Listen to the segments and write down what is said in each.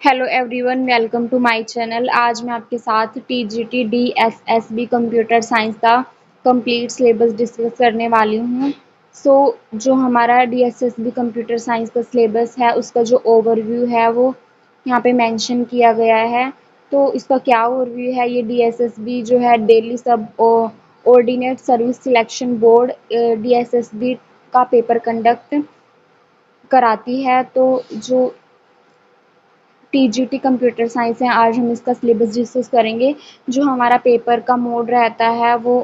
Hello everyone, welcome to my channel. आज मैं आपके साथ टीजीटी डीएसएसबी कंप्यूटर साइंस का कंप्लीट सिलेबस डिस्कस करने वाली हूँ। जो हमारा डीएसएसबी कंप्यूटर साइंस का सिलेबस है उसका जो ओवरव्यू है वो यहाँ पे मेंशन किया गया है। तो इसका क्या ओवरव्यू है, ये डीएसएसबी जो है दिल्ली सब ordinate service selection board DSSB का पेपर कंडक्ट कराती है। तो जो टीजीटी कंप्यूटर साइंस है, आज हम इसका सिलेबस डिस्कस करेंगे। जो हमारा पेपर का मोड रहता है वो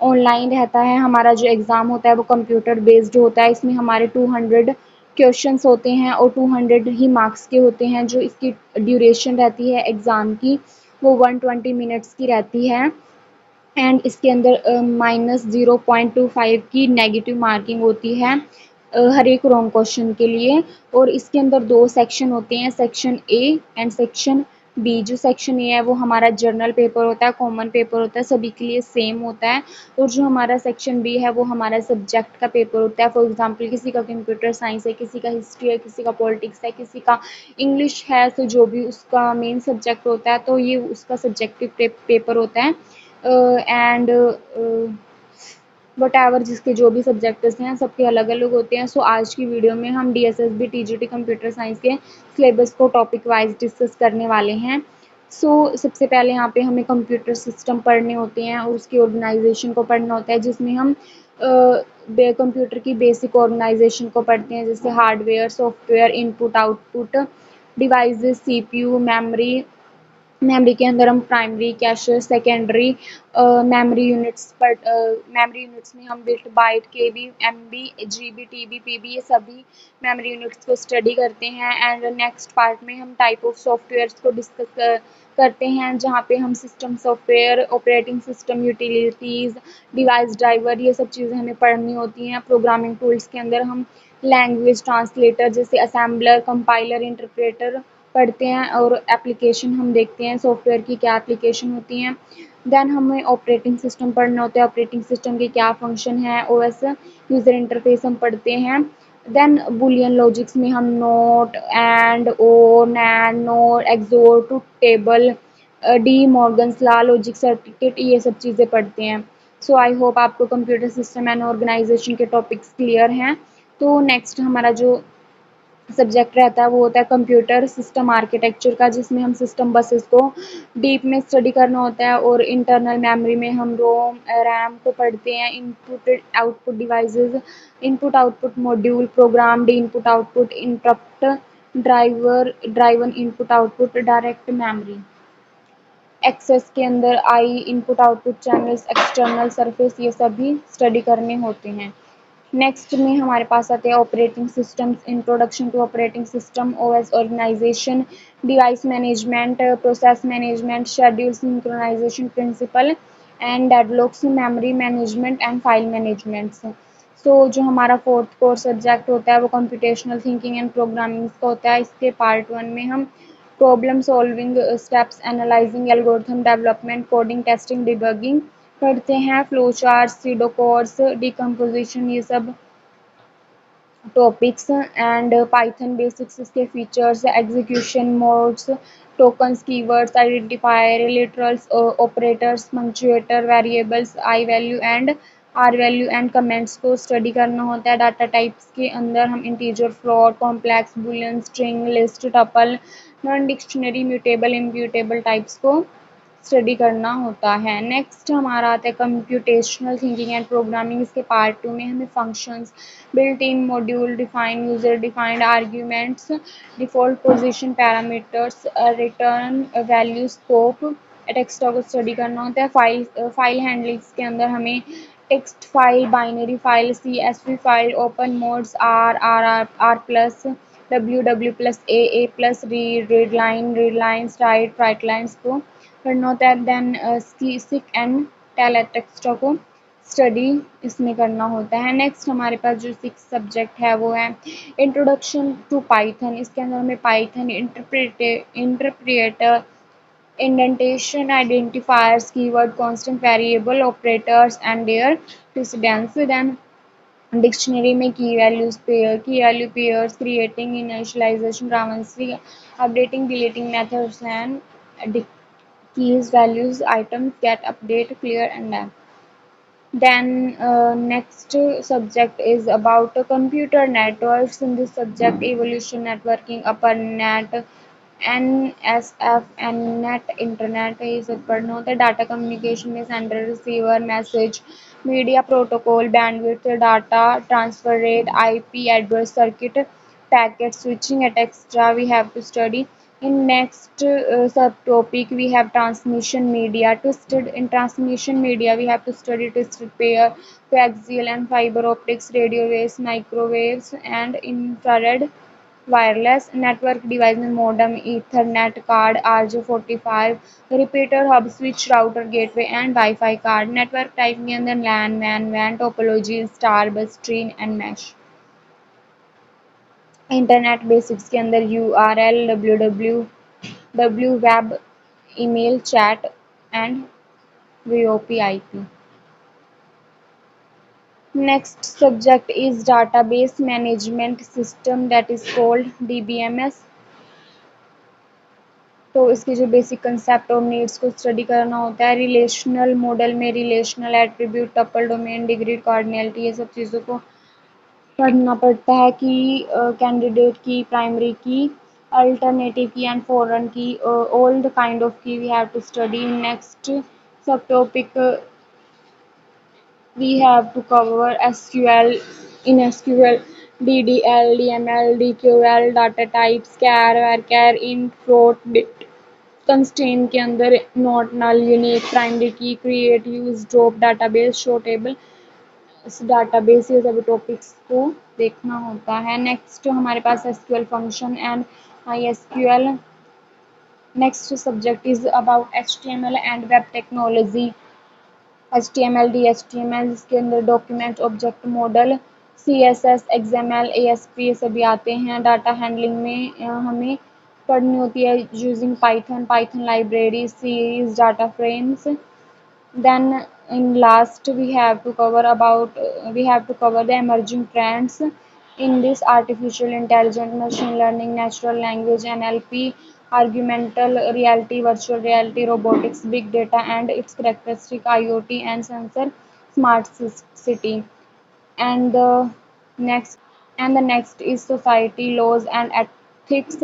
ऑनलाइन रहता है। हमारा जो एग्ज़ाम होता है वो कंप्यूटर बेस्ड होता है। इसमें हमारे 200 क्वेश्चंस होते हैं और 200 ही मार्क्स के होते हैं। जो इसकी ड्यूरेशन रहती है एग्ज़ाम की वो 120 मिनट्स की रहती है। एंड इसके अंदर -0.25 की नेगेटिव मार्किंग होती है हर एक रॉन्ग क्वेश्चन के लिए। और इसके अंदर दो सेक्शन होते हैं, section A and section B. जो सेक्शन ए है वो हमारा जर्नल पेपर होता है, कॉमन पेपर होता है, सभी के लिए सेम होता है। और जो हमारा सेक्शन बी है वो हमारा सब्जेक्ट का पेपर होता है। फॉर एग्जांपल किसी का कंप्यूटर साइंस है, किसी का हिस्ट्री है, किसी का पॉलिटिक्स है, किसी का इंग्लिश है। तो जो भी उसका मेन सब्जेक्ट होता है तो ये उसका सब्जेक्टिव पेपर होता है। एंड वट एवर जिसके जो भी सब्जेक्ट्स हैं सबके अलग अलग होते हैं। सो आज की वीडियो में हम डीएसएसबी टीजीटी कंप्यूटर साइंस के सिलेबस को टॉपिक वाइज डिस्कस करने वाले हैं। सबसे पहले यहाँ पे हमें कंप्यूटर सिस्टम पढ़ने होते हैं और उसकी ऑर्गेनाइजेशन को पढ़ना होता है, जिसमें हम कंप्यूटर की बेसिक ऑर्गेनाइजेशन को पढ़ते हैं, जैसे hardware, software, input output devices, CPU, memory के अंदर हम primary, cache, secondary memory units पर मेमोरी यूनिट्स में हम बिट, बाइट, केबी, एमबी, जीबी, टीबी, पीबी, ये सभी मेमोरी यूनिट्स को स्टडी करते हैं। एंड नेक्स्ट पार्ट में हम टाइप ऑफ सॉफ्टवेयर्स को डिस्कस करते हैं, जहाँ पे हम system software, operating system, utilities, device driver, ये सब चीज़ें हमें पढ़नी होती हैं। प्रोग्रामिंग टूल्स के अंदर हम लैंग्वेज ट्रांसलेटर जैसे असेंबलर, कंपाइलर, इंटरप्रेटर पढ़ते हैं। और एप्लीकेशन हम देखते हैं सॉफ्टवेयर की क्या एप्लीकेशन होती हैं। देन हमें ऑपरेटिंग सिस्टम पढ़ना होता है, ऑपरेटिंग सिस्टम के क्या फंक्शन है, ओएस यूज़र इंटरफेस हम पढ़ते हैं। देन बुलियन लॉजिक्स में हम not, and, or, nand, not, xor, truth table, de Morgan's law, logic circuit, ये सब चीज़ें पढ़ते हैं। सो आई होप आपको कंप्यूटर सिस्टम एंड ऑर्गेनाइजेशन के टॉपिक्स क्लियर हैं। तो नेक्स्ट हमारा जो सब्जेक्ट रहता है वो होता है कंप्यूटर सिस्टम आर्किटेक्चर का, जिसमें हम सिस्टम बसेस को डीप में स्टडी करना होता है। और इंटरनल मेमोरी में हम रोम, रैम को पढ़ते हैं। Input output devices, input output module, programmed input output, interrupt driven input output, direct memory access के अंदर I input output channels, external surface, ये सभी स्टडी करने होते हैं। नेक्स्ट में हमारे पास आते हैं operating systems, introduction to operating system, OS organization, device management, process management, schedule synchronization principle and deadlocks, memory management and file management. जो हमारा फोर्थ कोर सब्जेक्ट होता है वो कंप्यूटेशनल थिंकिंग एंड प्रोग्रामिंग का होता है। इसके पार्ट वन में हम problem solving steps, analysing, algorithm development, coding, testing, debugging पढ़ते हैं। Flow chart, pseudo codes, decomposition, ये सब टॉपिक्स। एंड पाइथन बेसिक्स, इसके features, execution modes, tokens, keywords, identifier, literals, operators, punctuator, variables, I value and R value and comments को study करना होता है। Data types के अंदर हम integer, float, complex, boolean, string, list, tuple, non dictionary, mutable, immutable types को study करना होता है। नेक्स्ट हमारा आता है कंप्यूटेशनल थिंकिंग एंड प्रोग्रामिंग। इसके पार्ट टू में हमें functions, built in, module, define, user defined arguments, default position, parameters, return value, scope, text को स्टडी करना होता है। फाइल हैंडलिंग्स के अंदर हमें text file, binary file, CSV file, open modes, R plus, W plus, A plus, read lines, write lines को करना होता है। Then seek and tell text को स्टडी इसमें करना होता है। नेक्स्ट हमारे पास जो सिक्स सब्जेक्ट है वो है इंट्रोडक्शन टू पाइथन। इसके अंदर हमें Python interpreter, indentation, identifiers, keyword, constant variable, operators and their precedence. Then dictionary में key value pairs, creating initialization transfer, updating deleting methods and keys values items get update clear and done. Then next subject is about computer networks. In this subject, evolution, networking, ARPANET, NSF, NNet, internet ये सब पढ़ना होता है. Data communication में sender receiver message, media protocol, bandwidth, data transfer rate, IP address, circuit, packet switching, etc. We have to study. In next subtopic we have transmission media. Twisted in transmission media we have to study twisted pair, coaxial and fiber optics, radio waves, microwaves and infrared wireless network device में modem, ethernet card, RJ45, repeater, hub switch, router, gateway and Wi-Fi card. Network type के अंदर LAN, WAN, topology, star, bus, tree and mesh. Internet basics के अंदर URL, www, web, email, chat and VoP IP. Next subject is database management system, that is called DBMS. तो इसके जो basic concept और needs को study करना होता है. रिलेशनल मॉडल में relational attribute, tuple, domain, degree, cardinality, ये सब चीज़ों को पढ़ना पड़ता है कि कैंडिडेट की, primary key, alternative key and foreign key, old kind of key we have to study. Next subtopic we have to cover SQL, in SQL, DDL, DML, DQL, data types, char, varchar, int, float, bit, constraint के अंदर not, null, unique, primary key, create, use, drop, database, show table, इस database ये सभी topics को देखना होता है. Next हमारे पास SQL function and MySQL. Next subject is about HTML and web technology. HTML, DHTML जिसके अंदर document object model, CSS, XML, ASP ये सभी आते हैं. डाटा हैंडलिंग में हमें पढ़नी होती है using Python library, series, data frames. Then in last we have to cover the emerging trends in this artificial intelligence, machine learning, natural language, NLP, augmented reality, virtual reality, robotics, big data and its characteristic, IoT and sensor, smart city. And the next is society, laws and ethics,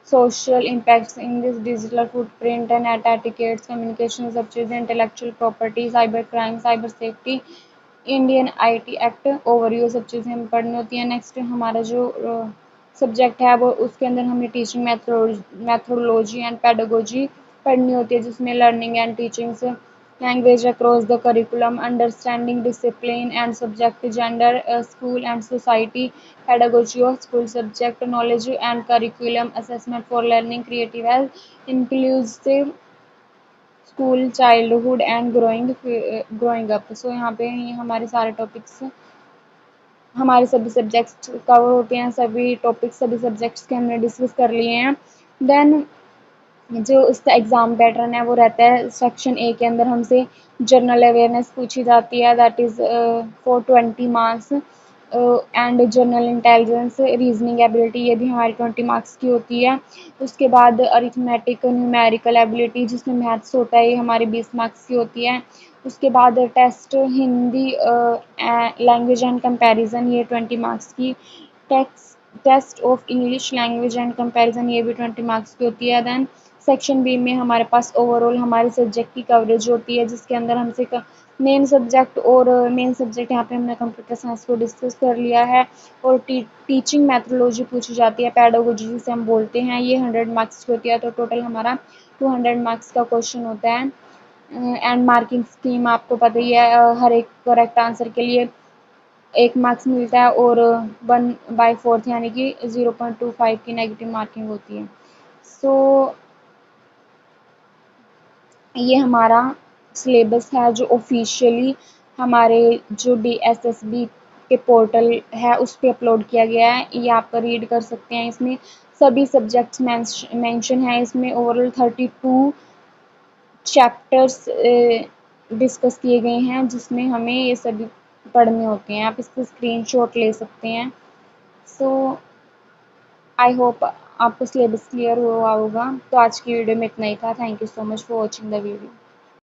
social impacts in this digital footprint and etiquettes, communication सब चीज़ें, intellectual property, cyber crime, cyber safety, Indian IT act, overview सब चीज़ें हमें पढ़नी होती हैं. Next हमारा जो सब्जेक्ट है वो उसके अंदर हमें टीचिंग मैथोडोलॉजी एंड पेडागोजी पढ़नी होती है जिसमें learning and teachings, language across the curriculum, understanding discipline and subject, gender, school and society, pedagogy of school subject, knowledge and curriculum, assessment for learning, creative health, inclusive school, childhood and growing up. So यहाँ पे ये हमारे सारे topics, हमारे सभी subjects cover होते हैं. सभी टॉपिक्स सभी सब्जेक्ट्स के हमने डिस्कस कर लिए हैं. देन जो उसका एग्ज़ाम पैटर्न है वो रहता है. सेक्शन ए के अंदर हमसे जनरल अवेयरनेस पूछी जाती है, that is for 20 marks. And general intelligence, reasoning ability, ये भी हमारी 20 मार्क्स की होती है. उसके बाद अरिथमेटिक, न्यूमेरिकल एबिलिटी जिसमें मैथ्स होता है, ये हमारी 20 मार्क्स की होती है. उसके बाद test Hindi language and comparison, ये 20 मार्क्स की. Test of English language and comparison, ये भी 20 मार्क्स की होती है. देन सेक्शन बी में हमारे पास ओवरऑल हमारे सब्जेक्ट की कवरेज होती है जिसके अंदर हमसे मेन सब्जेक्ट यहाँ पे हमने कंप्यूटर साइंस को डिस्कस कर लिया है. और टीचिंग मैथोडोलॉजी पूछी जाती है, पेडागोजी जिसे हम बोलते हैं, ये 100 मार्क्स की होती है. तो टोटल हमारा 200 मार्क्स का क्वेश्चन होता है. एंड मार्किंग स्कीम आपको पता ही है, हर एक करेक्ट आंसर के लिए 1 मार्क्स मिलता है और 1/4 यानी कि 0.25 की नेगेटिव मार्किंग होती है. सो ये हमारा सिलेबस है जो ऑफिशियली हमारे जो DSSB के पोर्टल है उस पर अपलोड किया गया है. ये आप रीड कर सकते हैं. इसमें सभी सब्जेक्ट्स मेंशन है. इसमें ओवरऑल 32 चैप्टर्स डिस्कस किए गए हैं जिसमें हमें ये सभी पढ़ने होते हैं, आप इसके स्क्रीनशॉट ले सकते हैं। सो आई होप आपको सिलेबस क्लियर हुआ होगा। तो आज की वीडियो में इतना ही था। Thank you so much for watching the video.